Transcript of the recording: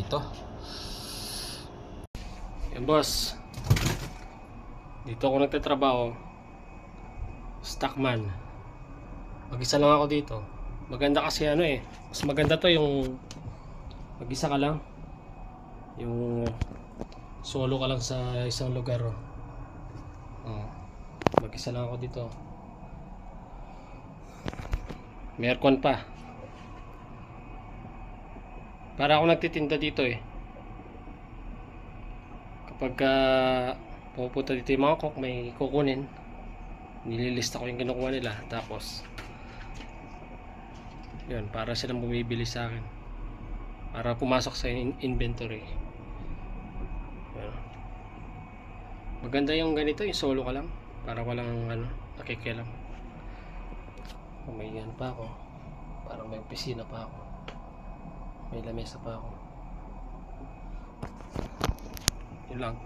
dito. Yan boss, dito ako nagtatrabaho, stockman. Mag-isa lang ako dito. Maganda kasi ano eh, mas maganda to yung mag-isa ka lang, yung solo ka lang sa isang lugar. Mag-isa lang ako dito. May aircon pa. Para ako nagtitinda dito eh. Kapag pupunta dito yung mga cook, may kukunin, nililista ko yung kinukuha nila, tapos yun, para silang bumibili sa akin, para pumasok sa inventory. Yun. Maganda yung ganito, yung solo ka lang, para walang nakikialam. May yan pa ako, parang may opisina pa ako, may lamesa pa ako. Yun lang.